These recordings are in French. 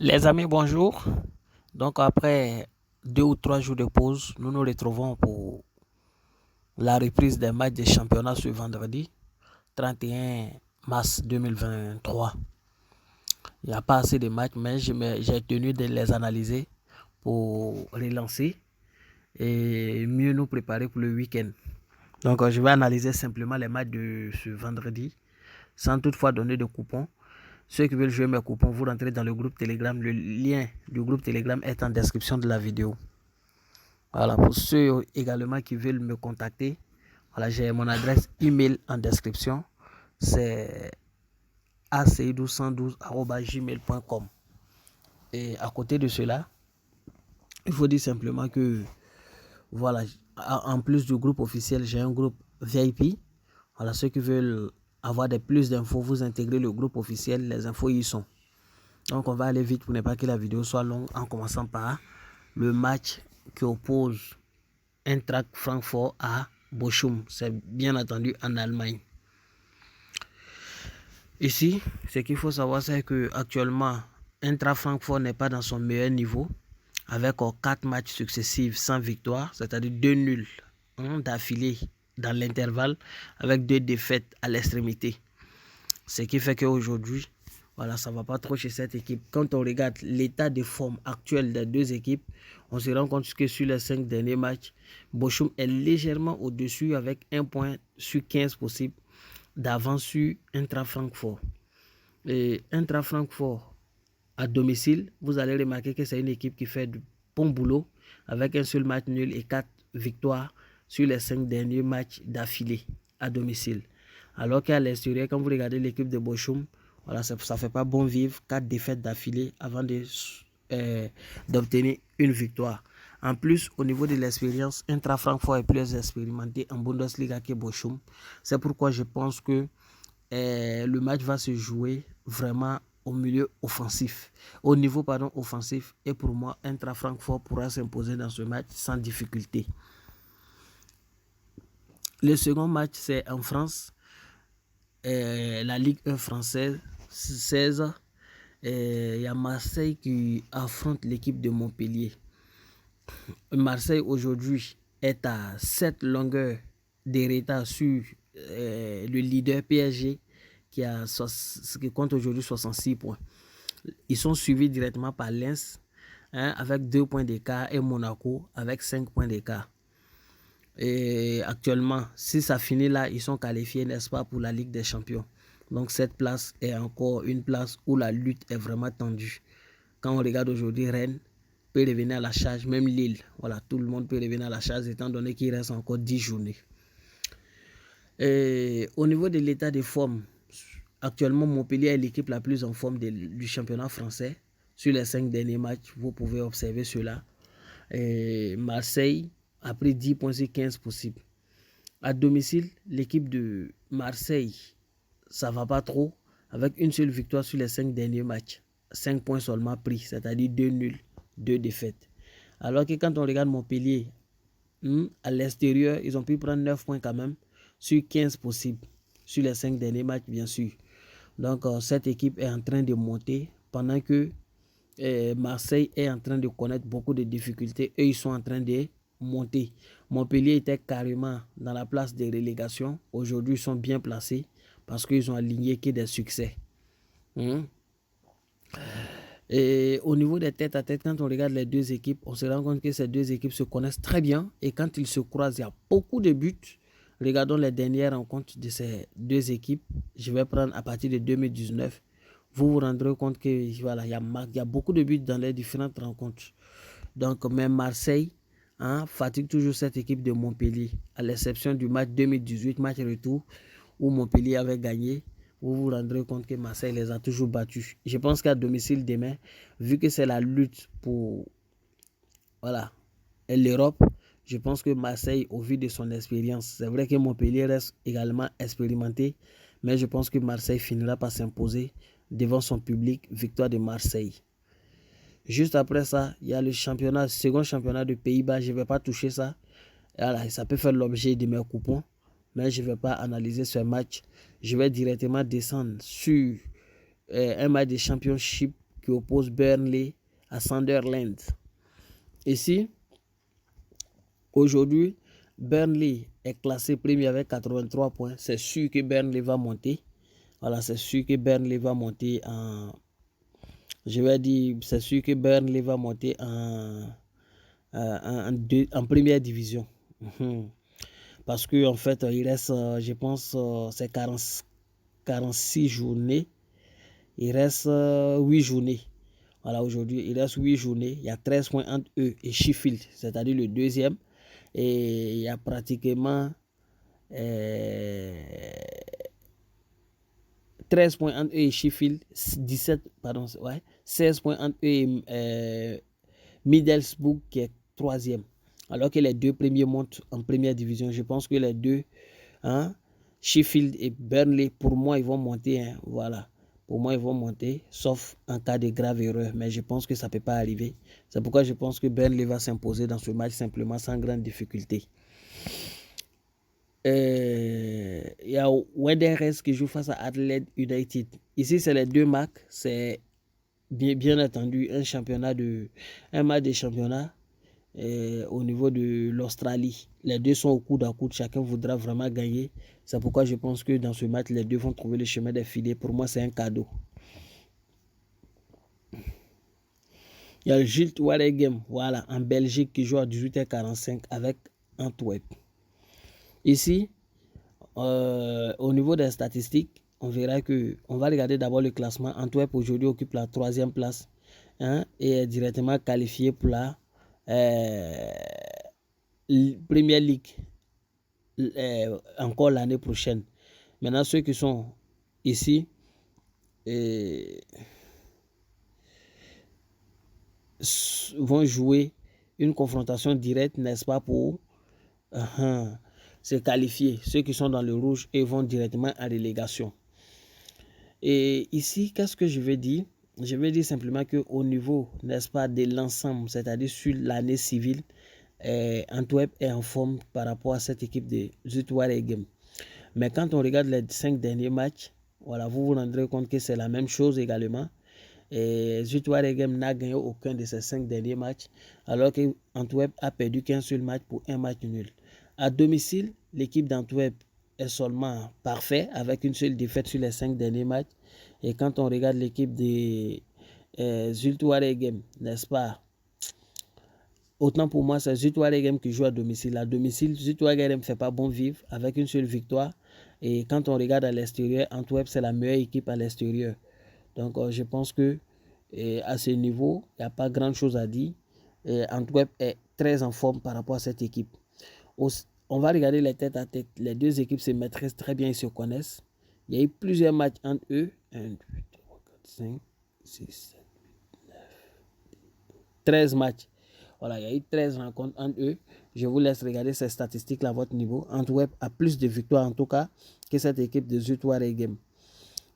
Les amis, bonjour. Donc après 2 ou 3 jours de pause, nous nous retrouvons pour la reprise des matchs des championnats ce vendredi 31 mars 2023. Il n'y a pas assez de matchs, mais j'ai tenu de les analyser pour relancer et mieux nous préparer pour le week-end. Donc je vais analyser simplement les matchs de ce vendredi sans toutefois donner de coupons. Ceux qui veulent jouer mes coupons, vous rentrez dans le groupe Telegram. Le lien du groupe Telegram est en description de la vidéo. Voilà, pour ceux également qui veulent me contacter, voilà, j'ai mon adresse email en description. C'est aceidou112@gmail.com. Et à côté de cela, il faut dire simplement que, voilà, en plus du groupe officiel, j'ai un groupe VIP. Voilà, ceux qui veulent avoir plus d'infos, vous intégrez le groupe officiel, les infos y sont. Donc on va aller vite pour ne pas que la vidéo soit longue, en commençant par le match qui oppose Eintracht Francfort à Bochum. C'est bien entendu en Allemagne. Ici, ce qu'il faut savoir, c'est que actuellement Eintracht Francfort n'est pas dans son meilleur niveau, avec 4 matchs successifs sans victoire, c'est-à-dire 2 nuls d'affilée dans l'intervalle, avec 2 défaites à l'extrémité. Ce qui fait qu'aujourd'hui, voilà, ça ne va pas trop chez cette équipe. Quand on regarde l'état de forme actuel des deux équipes, on se rend compte que sur les 5 derniers matchs, Bochum est légèrement au-dessus avec 1 point sur 15 possibles d'avance sur Eintracht Francfort. Et Eintracht Francfort à domicile, vous allez remarquer que c'est une équipe qui fait du bon boulot avec un seul match nul et 4 victoires sur les 5 derniers matchs d'affilée à domicile. Alors qu'à l'extérieur, quand vous regardez l'équipe de Bochum, voilà, ça ne fait pas bon vivre. 4 défaites d'affilée avant d'obtenir une victoire. En plus, au niveau de l'expérience, Eintracht Francfort est plus expérimenté en Bundesliga que Bochum. C'est pourquoi je pense que le match va se jouer vraiment au milieu offensif. Au niveau offensif. Et pour moi, Eintracht Francfort pourra s'imposer dans ce match sans difficulté. Le second match, c'est en France. La Ligue 1 française, 16. Il y a Marseille qui affronte l'équipe de Montpellier. Marseille aujourd'hui est à 7 longueurs de retard sur le leader PSG qui compte aujourd'hui 66 points. Ils sont suivis directement par Lens avec 2 points d'écart et Monaco avec 5 points d'écart. Et actuellement, si ça finit là, ils sont qualifiés, n'est-ce pas, pour la Ligue des Champions. Donc cette place est encore une place où la lutte est vraiment tendue. Quand on regarde aujourd'hui, Rennes peut revenir à la charge, même Lille. Voilà, tout le monde peut revenir à la charge étant donné qu'il reste encore 10 journées. Et au niveau de l'état de forme, actuellement Montpellier est l'équipe la plus en forme du championnat français. Sur les 5 derniers matchs, vous pouvez observer cela. Et Marseille a pris 10 points sur 15 possibles. À domicile, l'équipe de Marseille, ça ne va pas trop, avec une seule victoire sur les 5 derniers matchs. 5 points seulement pris, c'est-à-dire 2 nuls, 2 défaites. Alors que quand on regarde Montpellier, à l'extérieur, ils ont pu prendre 9 points quand même, sur 15 possibles, sur les 5 derniers matchs, bien sûr. Donc, cette équipe est en train de monter, pendant que Marseille est en train de connaître beaucoup de difficultés. Eux, ils sont en train de monter. Montpellier était carrément dans la place de relégation. Aujourd'hui, ils sont bien placés parce qu'ils ont aligné que des succès. Et au niveau des têtes à tête, quand on regarde les deux équipes, on se rend compte que ces deux équipes se connaissent très bien. Et quand ils se croisent, il y a beaucoup de buts. Regardons les dernières rencontres de ces deux équipes. Je vais prendre à partir de 2019. Vous vous rendrez compte que voilà, il y a beaucoup de buts dans les différentes rencontres. Donc, même Marseille fatigue toujours cette équipe de Montpellier, à l'exception du match 2018, match retour, où Montpellier avait gagné. Vous vous rendrez compte que Marseille les a toujours battus. Je pense qu'à domicile demain, vu que c'est la lutte pour l'Europe, je pense que Marseille, au vu de son expérience, c'est vrai que Montpellier reste également expérimenté, mais je pense que Marseille finira par s'imposer devant son public, victoire de Marseille. Juste après ça, il y a le second championnat de Pays-Bas. Je ne vais pas toucher ça. Voilà, ça peut faire l'objet de mes coupons, mais je ne vais pas analyser ce match. Je vais directement descendre sur un match de championship qui oppose Burnley à Sunderland. Ici, aujourd'hui, Burnley est classé premier avec 83 points. C'est sûr que Burnley va monter. Voilà, c'est sûr que Burnley va monter en... Je vais dire, c'est sûr que Burnley va monter en première division. Parce que en fait, il reste, je pense, c'est 46 journées. Il reste 8 journées. Voilà, aujourd'hui, il reste 8 journées. Il y a 13 points entre eux et Sheffield, c'est-à-dire le deuxième. Et il y a pratiquement 13 points entre eux et Sheffield, 16 points entre eux et Middlesbrough qui est troisième. Alors que les deux premiers montent en première division. Je pense que les deux, Sheffield et Burnley, pour moi, ils vont monter. Voilà. Pour moi, ils vont monter, sauf en cas de grave erreur. Mais je pense que ça ne peut pas arriver. C'est pourquoi je pense que Burnley va s'imposer dans ce match simplement sans grande difficulté. Il y a Wanderers qui joue face à Adelaide United. Ici, c'est les deux marques. C'est bien entendu un match de championnat au niveau de l'Australie. Les deux sont au coude à coude. Chacun voudra vraiment gagner. C'est pourquoi je pense que dans ce match, les deux vont trouver le chemin des filets. Pour moi, c'est un cadeau. Il y a le Gilles Waregem, voilà, en Belgique, qui joue à 18h45 avec Antwerp. Ici, au niveau des statistiques, on verra que on va regarder d'abord le classement. Antwerp aujourd'hui occupe la 3e place et est directement qualifié pour la Premier League encore l'année prochaine. Maintenant, ceux qui sont ici vont jouer une confrontation directe, n'est-ce pas, pour se qualifier. Ceux qui sont dans le rouge et vont directement en relégation. Et ici, qu'est-ce que je vais dire? Je vais dire simplement qu'au niveau, n'est-ce pas, de l'ensemble, c'est-à-dire sur l'année civile, Antwerp est en forme par rapport à cette équipe de Zuid Waregem. Mais quand on regarde les 5 derniers matchs, voilà, vous vous rendrez compte que c'est la même chose également. Zuid Waregem n'a gagné aucun de ces 5 derniers matchs, alors qu'Antwerp a perdu qu'un seul match pour un match nul. À domicile, l'équipe d'Antwerp est seulement parfaite avec une seule défaite sur les 5 derniers matchs. Et quand on regarde l'équipe de Zuid Waregem, n'est-ce pas? Autant pour moi, c'est Zuid Waregem qui joue à domicile. À domicile, Zuid Waregem ne fait pas bon vivre avec une seule victoire. Et quand on regarde à l'extérieur, Antwerp, c'est la meilleure équipe à l'extérieur. Donc, je pense que à ce niveau, il n'y a pas grand-chose à dire. Antwerp est très en forme par rapport à cette équipe. On va regarder les têtes à tête. Les deux équipes se maîtrisent très bien, ils se connaissent. Il y a eu plusieurs matchs entre eux. 1, 2, 3, 4, 5, 6, 7, 8, 9, 13 matchs. Voilà, il y a eu 13 rencontres entre eux. Je vous laisse regarder ces statistiques-là à votre niveau. Antwerp a plus de victoires en tout cas que cette équipe de Zuid Waregem.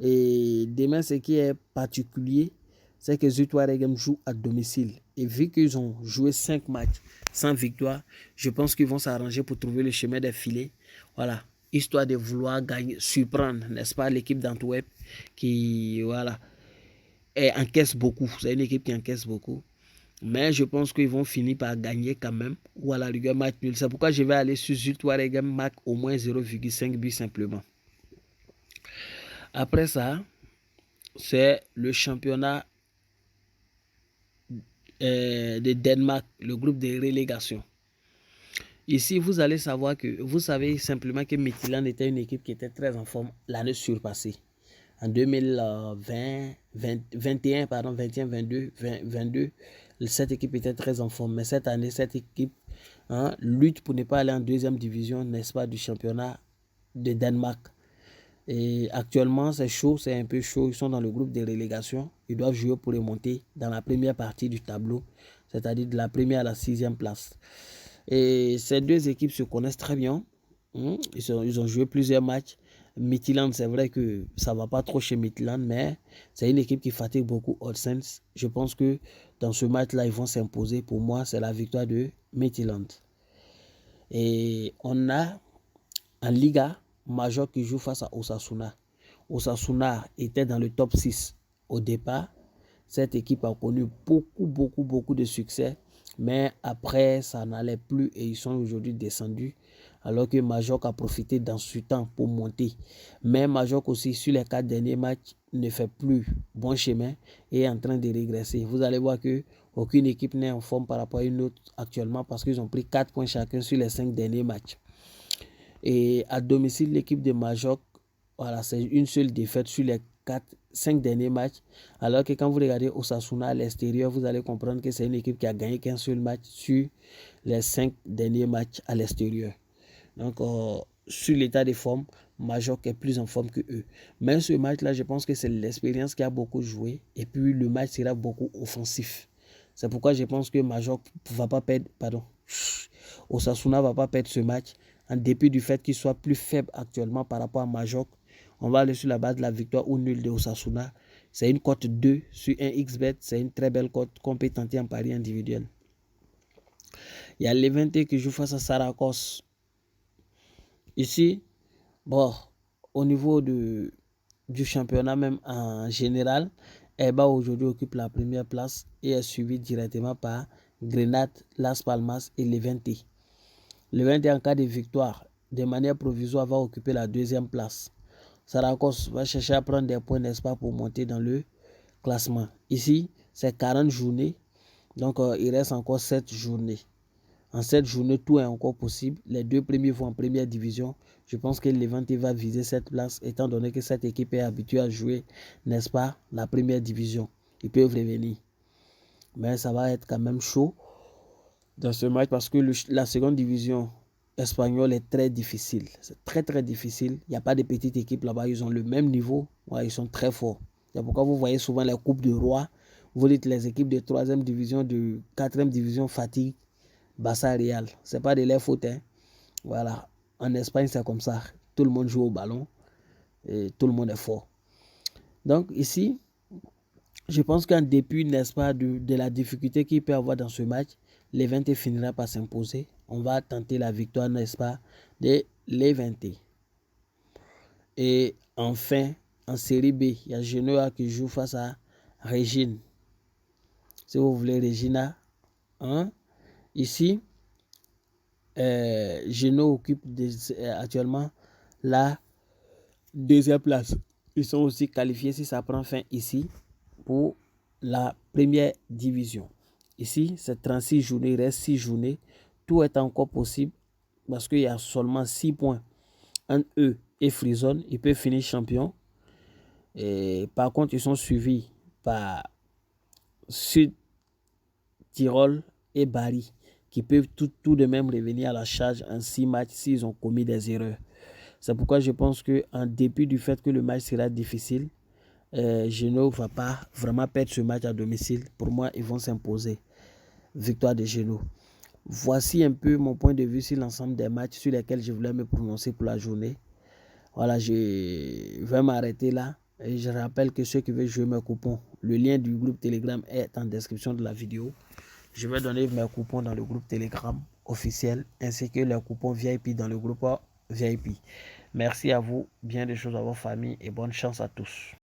Et demain, ce qui est particulier, c'est que Zuid Waregem joue à domicile. Et vu qu'ils ont joué 5 matchs sans victoire, je pense qu'ils vont s'arranger pour trouver le chemin des filets. Voilà, histoire de vouloir gagner, surprendre, n'est-ce pas, l'équipe d'Antwerp qui, voilà, encaisse beaucoup. C'est une équipe qui encaisse beaucoup. Mais je pense qu'ils vont finir par gagner quand même. Ou à la rigueur, match nul. C'est pourquoi je vais aller sur Zuid Waregem, marque au moins 0,5 buts simplement. Après ça, c'est le championnat de Danemark, le groupe de relégation. Ici, vous allez savoir que, vous savez simplement que Midtjylland était une équipe qui était très en forme l'année surpassée. En 2020, 21, pardon, 21, 22, 22, cette équipe était très en forme. Mais cette année, cette équipe lutte pour ne pas aller en deuxième division, n'est-ce pas, du championnat de Danemark. Et actuellement, c'est chaud, c'est un peu chaud. Ils sont dans le groupe de relégation. Ils doivent jouer pour remonter dans la première partie du tableau, c'est-à-dire de la première à la 6e place. Et ces deux équipes se connaissent très bien. Ils ont joué plusieurs matchs. Midtjylland, c'est vrai que ça ne va pas trop chez Midtjylland, mais c'est une équipe qui fatigue beaucoup Horsens. Je pense que dans ce match-là, ils vont s'imposer. Pour moi, c'est la victoire de Midtjylland. Et on a en Liga Major qui joue face à Osasuna. Osasuna était dans le top 6 au départ. cette équipe a connu beaucoup de succès. Mais après, ça n'allait plus et ils sont aujourd'hui descendus. Alors que Majorque a profité dans ce temps pour monter. Mais Majorque aussi, sur les 4 derniers matchs, ne fait plus bon chemin et est en train de régresser. Vous allez voir que aucune équipe n'est en forme par rapport à une autre actuellement parce qu'ils ont pris 4 points chacun sur les 5 derniers matchs. Et à domicile, l'équipe de Majorque, voilà, c'est une seule défaite sur les 5 derniers matchs. Alors que quand vous regardez Osasuna à l'extérieur, vous allez comprendre que c'est une équipe qui a gagné qu'un seul match sur les 5 derniers matchs à l'extérieur. Donc, sur l'état de forme, Majorque est plus en forme que eux. Mais ce match-là, je pense que c'est l'expérience qui a beaucoup joué. Et puis, le match sera beaucoup offensif. C'est pourquoi je pense que Majorque ne va pas perdre, Osasuna ne va pas perdre ce match. En dépit du fait qu'il soit plus faible actuellement par rapport à Majorque, on va aller sur la base de la victoire ou nul de Osasuna. C'est une cote 2 sur un XBet. C'est une très belle cote qu'on peut tenter en pari individuel. Il y a Levante qui joue face à Saragosse. Ici, bon, au niveau du championnat même en général, Eba aujourd'hui occupe la première place et est suivi directement par Grenade, Las Palmas et Levante. Levante en cas de victoire, de manière provisoire, va occuper la deuxième place. Saragosse va chercher à prendre des points, n'est-ce pas, pour monter dans le classement. Ici, c'est 40 journées, donc il reste encore 7 journées. En 7 journées, tout est encore possible. Les 2 premiers vont en première division. Je pense que Levante va viser cette place, étant donné que cette équipe est habituée à jouer, n'est-ce pas, la première division. Ils peuvent revenir. Mais ça va être quand même chaud dans ce match parce que la seconde division espagnole est très difficile. C'est très difficile. Il n'y a pas de petites équipes là-bas. Ils ont le même niveau. Ouais, ils sont très forts. C'est pourquoi vous voyez souvent les coupes de roi. Vous dites les équipes de 3e division, de 4e division fatiguent Barça Real. C'est pas de leur faute. Hein. Voilà. En Espagne, c'est comme ça. Tout le monde joue au ballon et tout le monde est fort. Donc ici, je pense qu'en dépit, n'est-ce pas, de la difficulté qu'il peut avoir dans ce match, Levante finira par s'imposer. On va tenter la victoire, n'est-ce pas, de Levante. Et enfin, en série B, il y a Genoa qui joue face à Regine. Si vous voulez, Regina. Hein? Ici, Genoa occupe actuellement la deuxième place. Ils sont aussi qualifiés si ça prend fin ici pour la première division. Ici, c'est 36 journées, il reste 6 journées. Tout est encore possible parce qu'il y a seulement 6 points entre eux et Frison. Ils peuvent finir champion. Et par contre, ils sont suivis par Sud Tyrol et Bari qui peuvent tout de même revenir à la charge en 6 matchs s'ils ont commis des erreurs. C'est pourquoi je pense qu'en dépit du fait que le match sera difficile, Genoa ne va pas vraiment perdre ce match à domicile. Pour moi, ils vont s'imposer. Victoire de Genoa. Voici un peu mon point de vue sur l'ensemble des matchs sur lesquels je voulais me prononcer pour la journée. Voilà, je vais m'arrêter là. Et je rappelle que ceux qui veulent jouer mes coupons, le lien du groupe Telegram est en description de la vidéo. Je vais donner mes coupons dans le groupe Telegram officiel ainsi que les coupons VIP dans le groupe VIP. Merci à vous, bien des choses à vos familles et bonne chance à tous.